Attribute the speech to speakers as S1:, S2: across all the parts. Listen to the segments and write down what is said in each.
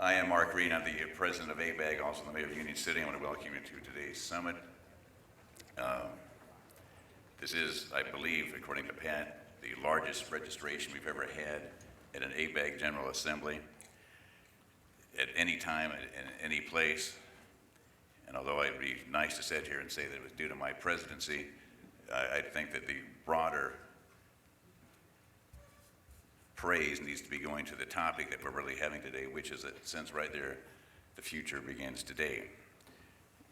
S1: I am Mark Reed. I'm the president of ABAG, also the mayor of Union City. I want to welcome you to today's summit. This is, I believe, according to Pat, the largest registration we've ever had at an ABAG General Assembly at any time, in any place. And although it'd be nice to sit here and say that it was due to my presidency, I think that the broader praise needs to be going to the topic that we're really having today, which is that since right there, the future begins today.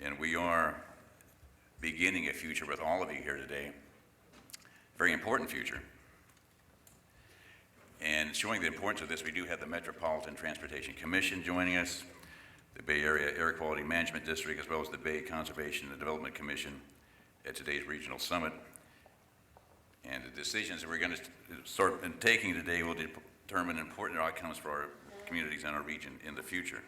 S1: And we are beginning a future with all of you here today, very important future. And showing the importance of this, we do have the Metropolitan Transportation Commission joining us, the Bay Area Air Quality Management District, as well as the Bay Conservation and Development Commission at today's regional summit. And the decisions that we're going to start taking today will determine important outcomes for our communities and our region in the future.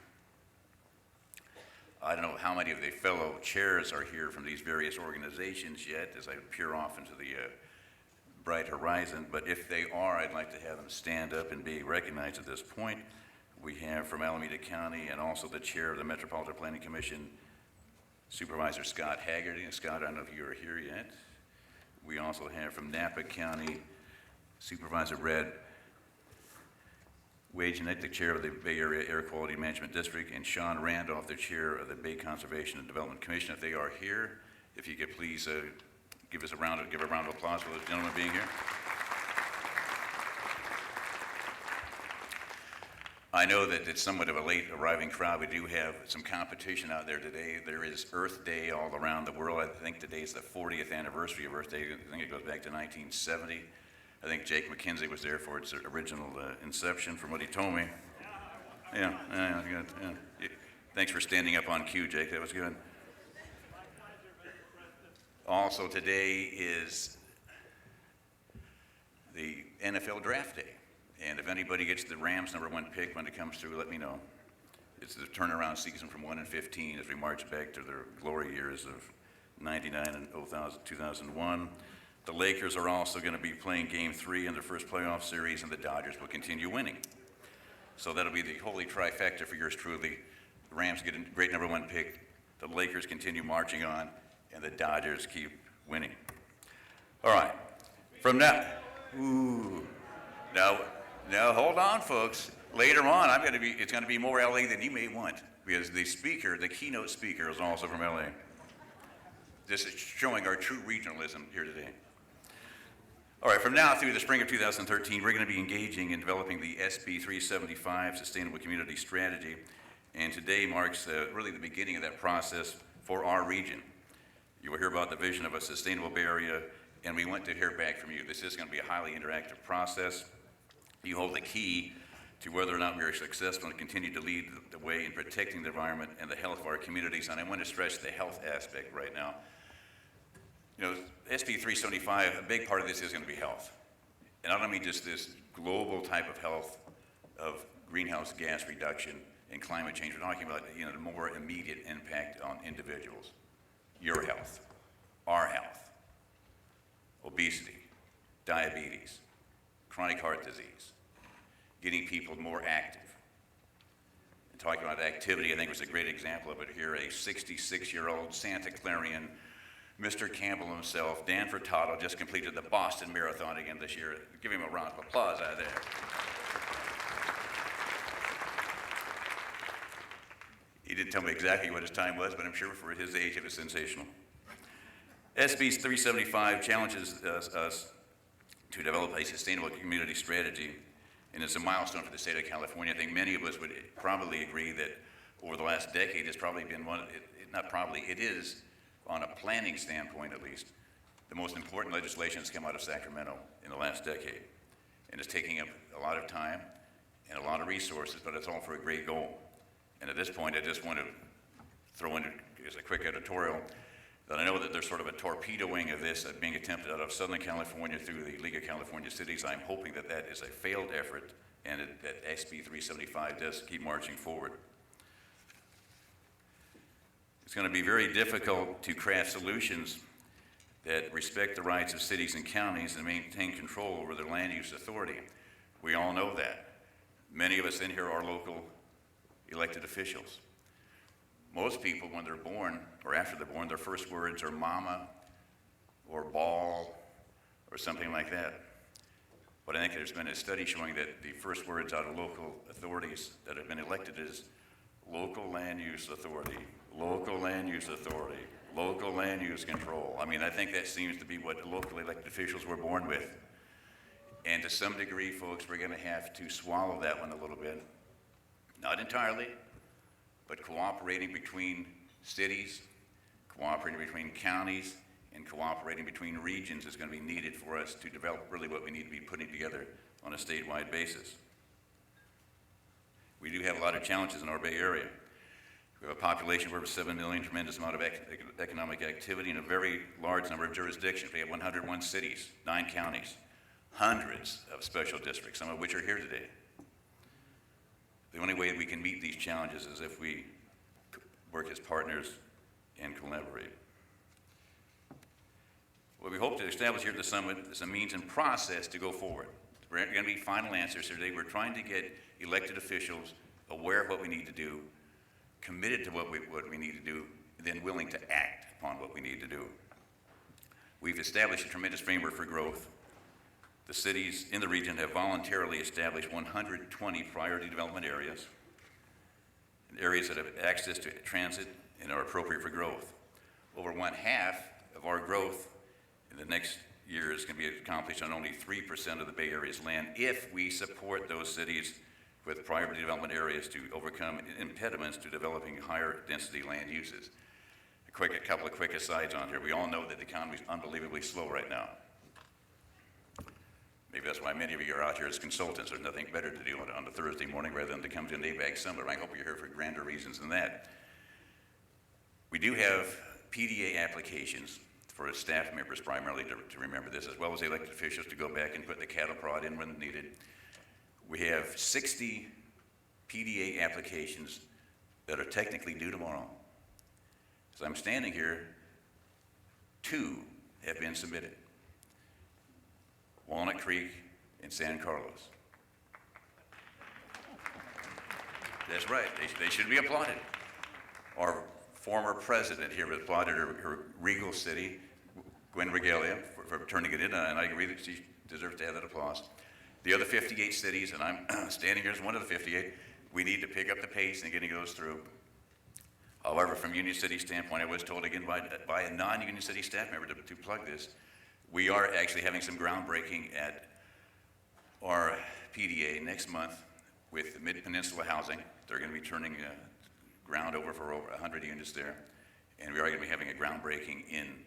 S1: I don't know how many of the fellow chairs are here from these various organizations yet as I peer off into the bright horizon, but if they are, I'd like to have them stand up and be recognized at this point. We have from Alameda County and also the chair of the Metropolitan Planning Commission, Supervisor Scott Haggerty. And Scott, I don't know if you are here yet. We also have from Napa County, Supervisor Brad Wagenet, the chair of the Bay Area Air Quality Management District, and Sean Randolph, the chair of the Bay Conservation and Development Commission. If they are here, if you could please give a round of applause for those gentlemen being here. I know that it's somewhat of a late arriving crowd. We do have some competition out there today. There is Earth Day all around the world. I think today is the 40th anniversary of Earth Day. I think it goes back to 1970. I think Jake McKenzie was there for its original inception, from what he told me. Yeah, good. Yeah. Thanks for standing up on cue, Jake. That was good. Also today is the NFL Draft Day. And if anybody gets the Rams #1 pick when it comes through, let me know. It's the turnaround season from 1-15 as we march back to their glory years of 99 and 2001. The Lakers are also going to be playing Game 3 in their first playoff series, and the Dodgers will continue winning. So that'll be the holy trifecta for yours truly. The Rams get a great #1 pick, the Lakers continue marching on, and the Dodgers keep winning. All right, from now, Now, hold on, folks. Later on, it's going to be more LA than you may want, because the keynote speaker is also from LA. This is showing our true regionalism here today. All right, from now through the spring of 2013, we're going to be engaging in developing the SB 375 Sustainable Community Strategy, and today marks really the beginning of that process for our region. You will hear about the vision of a sustainable Bay Area, and we want to hear back from you. This is going to be a highly interactive process. You hold the key to whether or not we are successful and continue to lead the way in protecting the environment and the health of our communities. And I want to stress the health aspect right now. You know, SB 375, a big part of this is going to be health. And I don't mean just this global type of health of greenhouse gas reduction and climate change. We're talking about, the more immediate impact on individuals. Your health, our health, obesity, diabetes, chronic heart disease, getting people more active. And talking about activity, I think was a great example of it here. A 66-year-old Santa Clarian, Mr. Campbell himself, Dan Furtado, just completed the Boston Marathon again this year. Give him a round of applause out there. He didn't tell me exactly what his time was, but I'm sure for his age it was sensational. SB 375 challenges us to develop a sustainable community strategy, and it's a milestone for the state of California. I think many of us would probably agree that over the last decade it's probably been it is, on a planning standpoint at least, the most important legislation that's come out of Sacramento in the last decade. And it's taking up a lot of time and a lot of resources, but it's all for a great goal. And at this point, I just want to throw in as a quick editorial that I know that there's sort of a torpedoing of this being attempted out of Southern California through the League of California Cities. I'm hoping that that is a failed effort and that SB 375 does keep marching forward. It's going to be very difficult to craft solutions that respect the rights of cities and counties and maintain control over their land use authority. We all know that. Many of us in here are local elected officials. Most people, when they're born or after they're born, their first words are mama or ball or something like that. But I think there's been a study showing that the first words out of local authorities that have been elected is local land use authority, local land use authority, local land use control. I mean, I think that seems to be what local elected officials were born with. And to some degree, folks, we're going to have to swallow that one a little bit. Not entirely, but cooperating between cities, cooperating between counties, and cooperating between regions is going to be needed for us to develop really what we need to be putting together on a statewide basis. We do have a lot of challenges in our Bay Area. We have a population of over 7 million, tremendous amount of economic activity, and a very large number of jurisdictions. We have 101 cities, 9 counties, hundreds of special districts, some of which are here today. The only way we can meet these challenges is if we work as partners and collaborate. What we hope to establish here at the summit is a means and process to go forward. We're going to be final answers today. We're trying to get elected officials aware of what we need to do, committed to what we need to do, and then willing to act upon what we need to do. We've established a tremendous framework for growth. The cities in the region have voluntarily established 120 priority development areas, areas that have access to transit and are appropriate for growth. Over 1/2 of our growth in the next year is going to be accomplished on only 3% of the Bay Area's land if we support those cities with priority development areas to overcome impediments to developing higher density land uses. A couple of quick asides on here. We all know that the economy is unbelievably slow right now. Maybe that's why many of you are out here as consultants. There's nothing better to do on a Thursday morning rather than to come to an ABAG summit. I hope you're here for grander reasons than that. We do have PDA applications for staff members primarily to remember this, as well as elected officials to go back and put the cattle prod in when needed. We have 60 PDA applications that are technically due tomorrow. As I'm standing here, 2 have been submitted. Walnut Creek and San Carlos. That's right, they should be applauded. Our former president here applauded her regal city, Gwen Regalia, for turning it in, and I agree that she deserves to have that applause. The other 58 cities, and I'm standing here as one of the 58, we need to pick up the pace in getting those through. However, from Union City standpoint, I was told again by a non-Union City staff member to plug this, we are actually having some groundbreaking at our PDA next month with Mid-Peninsula Housing. They're going to be turning ground over for over 100 units there, and we are going to be having a groundbreaking in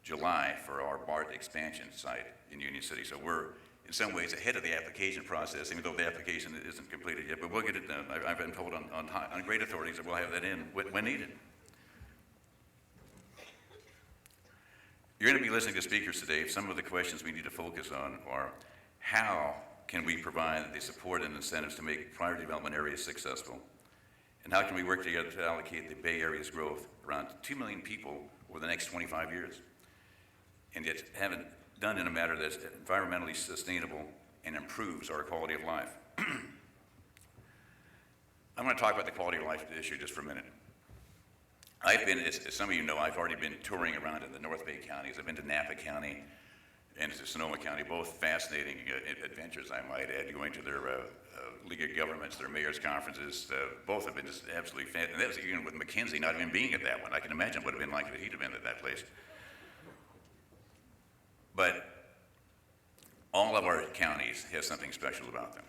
S1: July for our BART expansion site in Union City. So we're in some ways ahead of the application process, even though the application isn't completed yet, but we'll get it done. I've been told on great authorities that we'll have that in when needed. You're going to be listening to speakers today. Some of the questions we need to focus on are how can we provide the support and incentives to make priority development areas successful? And how can we work together to allocate the Bay Area's growth around 2 million people over the next 25 years? And yet have it done in a manner that's environmentally sustainable and improves our quality of life. I'm going to talk about the quality of life issue just for a minute. I've been, as some of you know, I've already been touring around in the North Bay counties. I've been to Napa County and to Sonoma County, both fascinating adventures, I might add, going to their League of Governments, their mayor's conferences. Both have been just absolutely fantastic. And that was even with McKenzie not even being at that one. I can imagine what it would have been like if he'd have been at that place. But all of our counties have something special about them.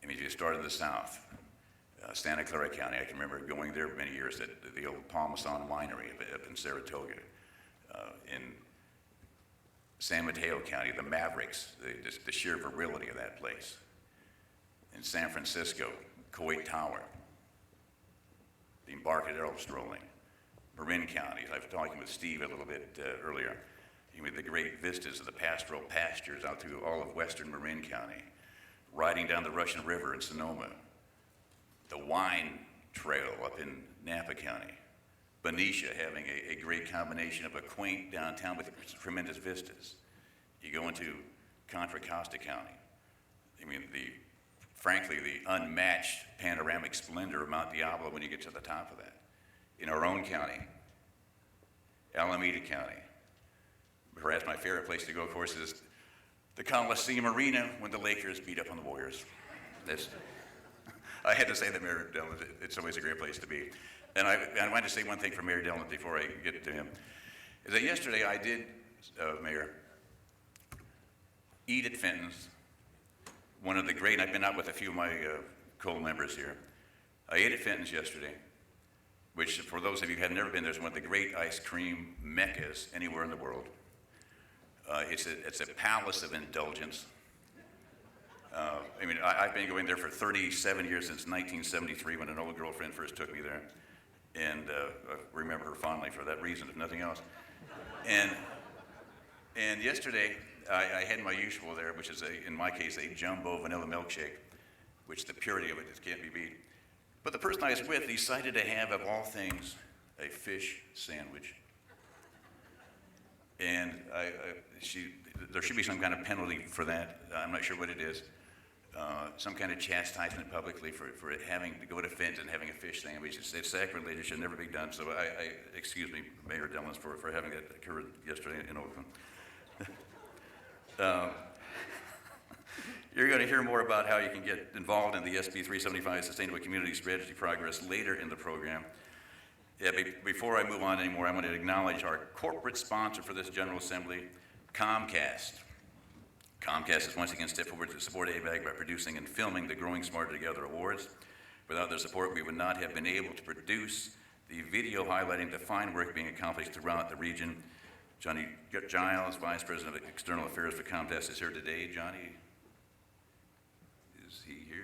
S1: I mean, if you start in the south, Santa Clara County, I can remember going there many years at the old Parmesan Winery up in Saratoga. In San Mateo County, the Mavericks, the sheer virility of that place. In San Francisco, Coit Tower, the Embarcadero strolling. Marin County, I was talking with Steve a little bit earlier. The great vistas of the pastoral pastures out through all of western Marin County, riding down the Russian River in Sonoma, the wine trail up in Napa County, Benicia having a great combination of a quaint downtown with tremendous vistas. You go into Contra Costa County, the frankly, the unmatched panoramic splendor of Mount Diablo when you get to the top of that. In our own county, Alameda County. Perhaps my favorite place to go, of course, is the Coliseum Arena when the Lakers beat up on the Warriors. I had to say that, Mayor Dillon, it's always a great place to be. And I wanted to say one thing for Mayor Dillon before I get to him, is that yesterday I did, Mayor, eat at Fenton's, one of the great, I've been out with a few of my co-members here. I ate at Fenton's yesterday, which for those of you who have never been there, is one of the great ice cream meccas anywhere in the world. It's a palace of indulgence. I've been going there for 37 years, since 1973, when an old girlfriend first took me there. And I remember her fondly for that reason, if nothing else. And yesterday, I had my usual there, which is, in my case, a jumbo vanilla milkshake, which the purity of it just can't be beat. But the person I was with decided to have, of all things, a fish sandwich. And there should be some kind of penalty for that. I'm not sure what it is. Some kind of chastisement publicly for having to go to Fenton's and having a fish sandwich. It's sacrilege. It should never be done. So excuse me, Mayor Dillon, for having that occur yesterday in Oakland. You're going to hear more about how you can get involved in the SB 375 Sustainable Community Strategy progress later in the program. Yeah, before I move on anymore, I want to acknowledge our corporate sponsor for this General Assembly, Comcast. Comcast has once again stepped forward to support ABAG by producing and filming the Growing Smarter Together Awards. Without their support, we would not have been able to produce the video highlighting the fine work being accomplished throughout the region. Johnny Giles, Vice President of External Affairs for Comcast, is here today. Johnny, is he here?